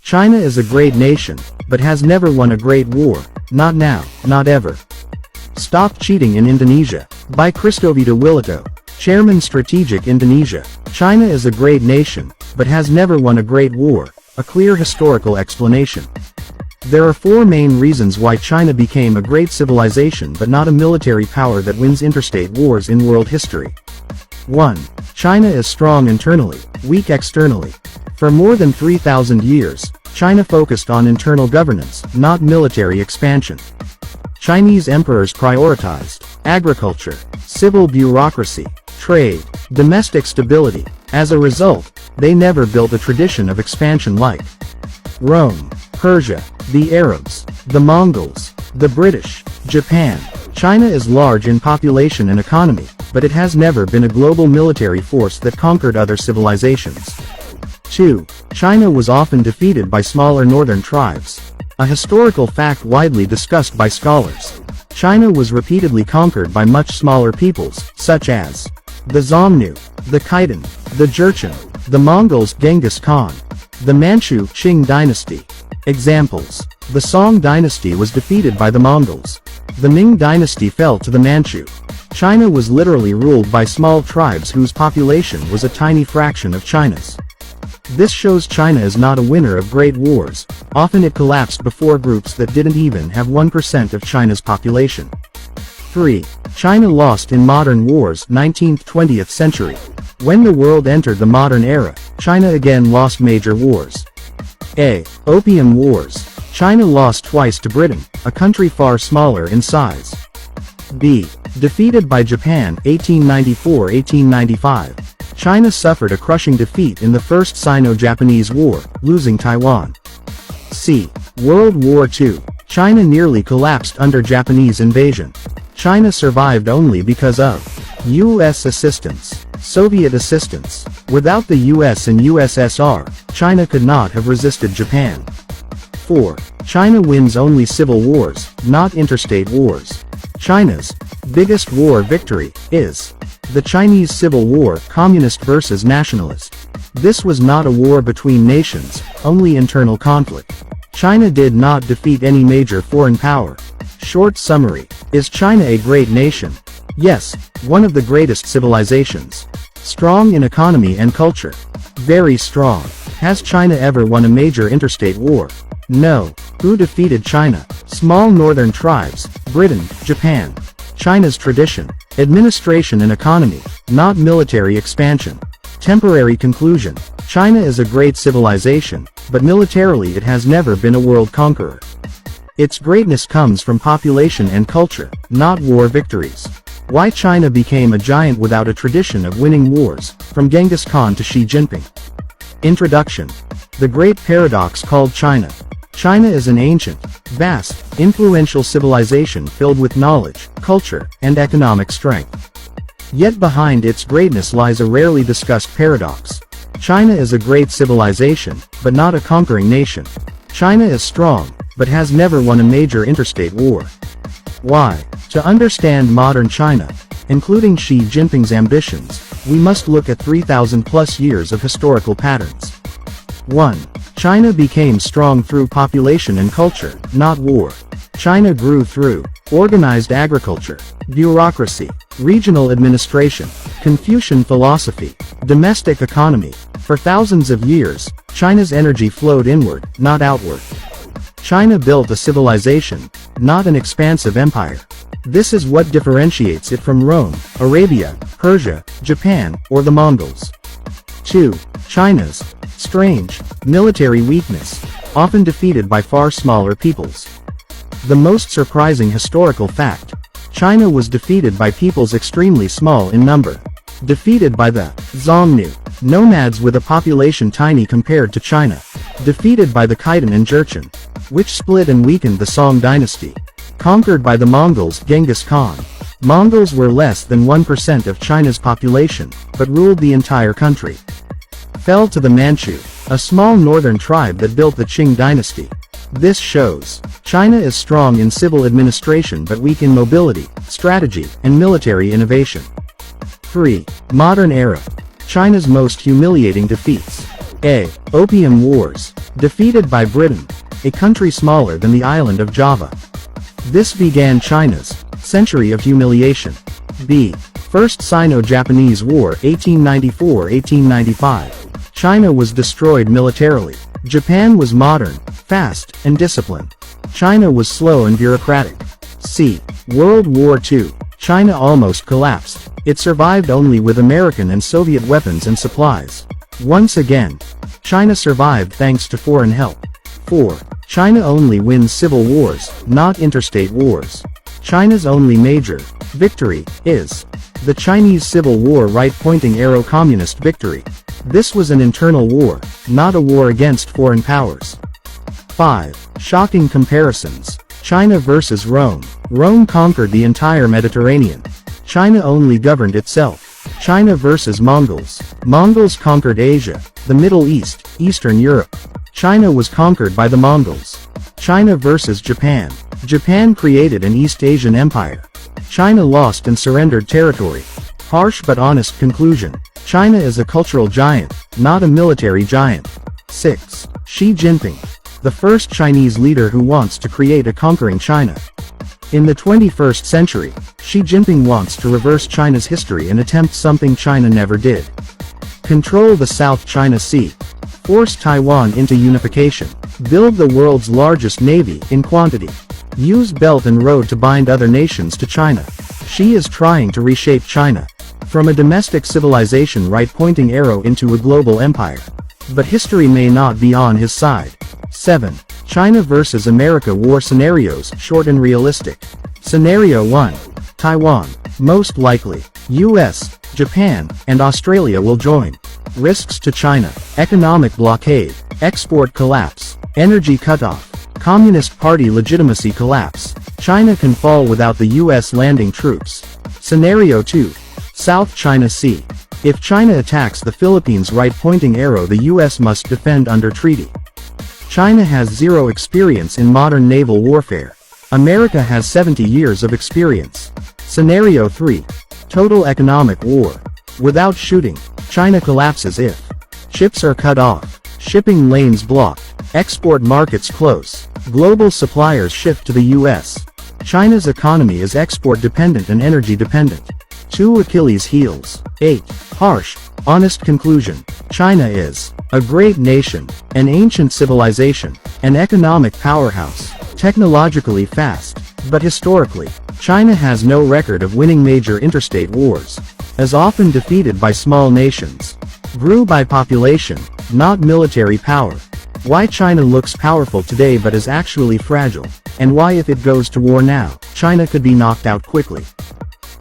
China is a great nation, but has never won a great war. Not now, not ever. Stop Cheating in Indonesia. By Kristovita Willito, Chairman Strategic Indonesia. China is a great nation, but has never won a great war. A clear historical explanation. There are four main reasons why China became a great civilization but not a military power that wins interstate wars in world history. 1. China is strong internally, weak externally. For more than 3,000 years, China focused on internal governance, not military expansion. Chinese emperors prioritized agriculture, civil bureaucracy, trade, domestic stability. As a result, they never built a tradition of expansion like Rome, Persia, the Arabs, the Mongols, the British, Japan. China is large in population and economy, but it has never been a global military force that conquered other civilizations. 2. China was often defeated by smaller northern tribes. A historical fact widely discussed by scholars. China was repeatedly conquered by much smaller peoples, such as the Xiongnu, the Khitan, the Jurchen, the Mongols Genghis Khan, the Manchu Qing dynasty. Examples. The Song dynasty was defeated by the Mongols. The Ming dynasty fell to the Manchu. China was literally ruled by small tribes whose population was a tiny fraction of China's. This shows China is not a winner of great wars. Often it collapsed before groups that didn't even have 1% of China's population. 3. China lost in modern wars 19th-20th century. When the world entered the modern era, China again lost major wars. A. Opium Wars. China lost twice to Britain, a country far smaller in size. B. Defeated by Japan 1894-1895. China suffered a crushing defeat in the First Sino-Japanese War, losing Taiwan. C. World War II. China nearly collapsed under Japanese invasion. China survived only because of U.S. assistance, Soviet assistance. Without the U.S. and USSR, China could not have resisted Japan. 4. China wins only civil wars, not interstate wars. China's biggest war victory is the Chinese Civil War, communist versus nationalist. This was not a war between nations, only internal conflict. China did not defeat any major foreign power. Short summary. Is China a great nation? Yes, one of the greatest civilizations. Strong in economy and culture. Very strong. Has China ever won a major interstate war? No. Who defeated China? Small northern tribes, Britain, Japan. China's tradition, administration and economy, not military expansion. Temporary conclusion. China is a great civilization, but militarily it has never been a world conqueror. Its greatness comes from population and culture, not war victories. Why China became a giant without a tradition of winning wars, from Genghis Khan to Xi Jinping. Introduction. The great paradox called China. China is an ancient, vast, influential civilization filled with knowledge, culture, and economic strength. Yet behind its greatness lies a rarely discussed paradox. China is a great civilization, but not a conquering nation. China is strong, but has never won a major interstate war. Why? To understand modern China, including Xi Jinping's ambitions, we must look at 3,000 plus years of historical patterns. 1. China became strong through population and culture, not war. China grew through organized agriculture, bureaucracy, regional administration, Confucian philosophy, domestic economy. For thousands of years, China's energy flowed inward, not outward. China built a civilization, not an expansive empire. This is what differentiates it from Rome, Arabia, Persia, Japan, or the Mongols. 2. China's strange military weakness, often defeated by far smaller peoples. The most surprising historical fact. China was defeated by peoples extremely small in number. Defeated by the Xiongnu, nomads with a population tiny compared to China. Defeated by the Khitan and Jurchen, which split and weakened the Song dynasty. Conquered by the Mongols Genghis Khan. Mongols were less than 1% of China's population, but ruled the entire country. Fell to the Manchu, a small northern tribe that built the Qing dynasty. This shows China is strong in civil administration but weak in mobility, strategy, and military innovation. 3. Modern era. China's most humiliating defeats. A. Opium Wars. Defeated by Britain, a country smaller than the island of Java. This began China's century of humiliation. B. First Sino-Japanese War 1894-1895. China was destroyed militarily. Japan was modern, fast, and disciplined. China was slow and bureaucratic. C. World War II. China almost collapsed. It survived only with American and Soviet weapons and supplies. Once again, China survived thanks to foreign help. 4. China only wins civil wars, not interstate wars. China's only major victory is the Chinese Civil War right-pointing arrow communist victory. This was an internal war, not a war against foreign powers. 5. Shocking comparisons. China versus Rome. Rome conquered the entire Mediterranean. China only governed itself. China versus Mongols. Mongols conquered Asia, the Middle East, Eastern Europe. China was conquered by the Mongols. China versus Japan. Japan created an East Asian empire. China lost and surrendered territory. Harsh but honest conclusion. China is a cultural giant, not a military giant. 6. Xi Jinping. The first Chinese leader who wants to create a conquering China. In the 21st century, Xi Jinping wants to reverse China's history and attempt something China never did. Control the South China Sea. Force Taiwan into unification. Build the world's largest navy in quantity. Use Belt and Road to bind other nations to China. Xi is trying to reshape China from a domestic civilization right-pointing arrow into a global empire. But history may not be on his side. 7. China versus America war scenarios, short and realistic. Scenario 1. Taiwan. Most likely, US, Japan, and Australia will join. Risks to China. Economic blockade. Export collapse. Energy cutoff. Communist Party legitimacy collapse. China can fall without the US landing troops. Scenario 2. South China Sea. If China attacks the Philippines right-pointing arrow, the US must defend under treaty. China has zero experience in modern naval warfare. America has 70 years of experience. Scenario 3. Total economic war. Without shooting, China collapses if chips are cut off, shipping lanes blocked, export markets close, global suppliers shift to the US. China's economy is export-dependent and energy-dependent. 2 Achilles heels. 8. Harsh, honest conclusion. China is a great nation, an ancient civilization, an economic powerhouse, technologically fast, but historically, China has no record of winning major interstate wars. Is often defeated by small nations. Grew by population, not military power. Why China looks powerful today but is actually fragile, and why if it goes to war now, China could be knocked out quickly.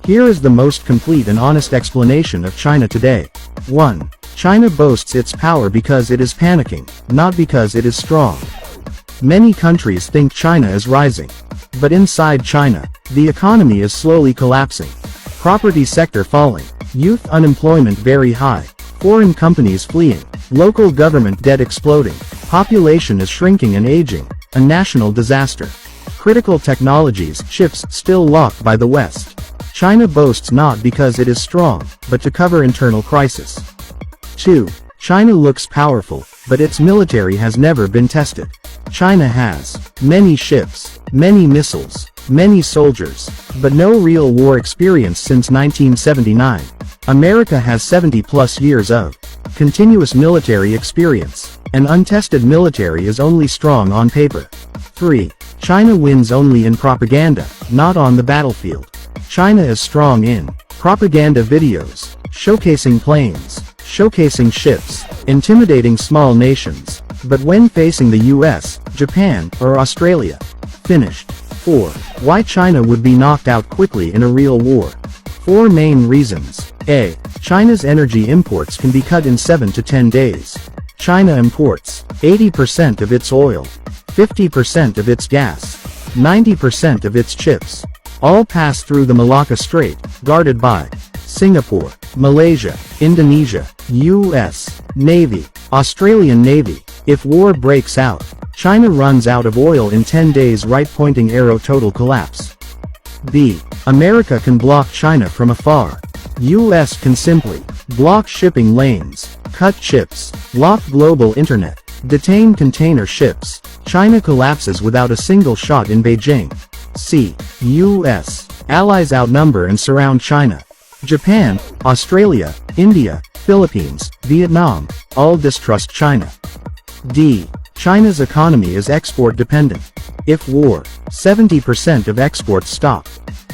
Here is the most complete and honest explanation of China today. 1. China boasts its power because it is panicking, not because it is strong. Many countries think China is rising. But inside China, the economy is slowly collapsing. Property sector falling. Youth unemployment very high. Foreign companies fleeing. Local government debt exploding. Population is shrinking and aging. A national disaster. Critical technologies, chips, still locked by the West. China boasts not because it is strong, but to cover internal crisis. 2. China looks powerful, but its military has never been tested. China has many ships, many missiles, many soldiers, but no real war experience since 1979. America has 70+ years of continuous military experience. An untested military is only strong on paper. 3. China wins only in propaganda, not on the battlefield. China is strong in propaganda videos, showcasing planes, showcasing ships, intimidating small nations. But when facing the US, Japan, or Australia, finished. 4. Why China would be knocked out quickly in a real war. 4 main reasons. A. China's energy imports can be cut in 7 to 10 days. China imports 80% of its oil, 50% of its gas, 90% of its chips. All pass through the Malacca Strait, guarded by Singapore, Malaysia, Indonesia, US Navy, Australian Navy. If war breaks out, China runs out of oil in 10 days, right-pointing arrow, total collapse. B. America can block China from afar. US can simply block shipping lanes, Cut chips. Lock global internet. Detain container ships. China collapses without a single shot in Beijing. C. U.S. Allies outnumber and surround China. Japan, Australia, India, Philippines, Vietnam, all distrust China. D. China's economy is export dependent. If war, 70% of exports stop.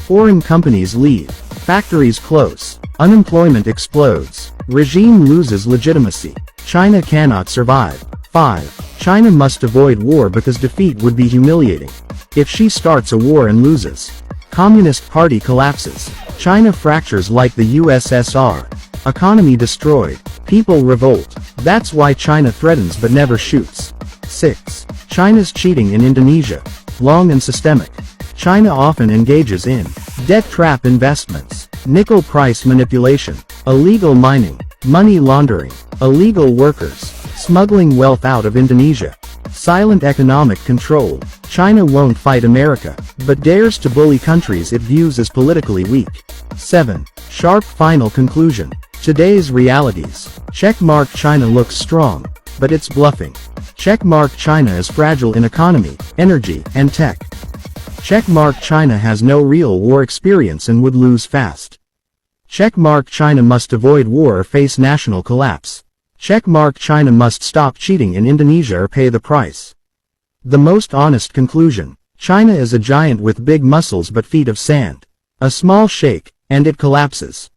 Foreign companies leave. Factories close. Unemployment explodes. Regime loses legitimacy. China cannot survive. 5. China must avoid war because defeat would be humiliating. If she starts a war and loses, Communist Party collapses. China fractures like the USSR. Economy destroyed. People revolt. That's why China threatens but never shoots. 6. China's cheating in Indonesia. Long and systemic. China often engages in debt trap investments, nickel price manipulation, illegal mining, money laundering, illegal workers, smuggling wealth out of Indonesia. Silent economic control. China won't fight America, but dares to bully countries it views as politically weak. 7. Sharp final conclusion. Today's realities. Checkmark China looks strong, but it's bluffing. Checkmark China is fragile in economy, energy, and tech. Checkmark China has no real war experience and would lose fast. Checkmark China must avoid war or face national collapse. Checkmark China must stop cheating in Indonesia or pay the price. The most honest conclusion. China is a giant with big muscles but feet of sand. A small shake, and it collapses.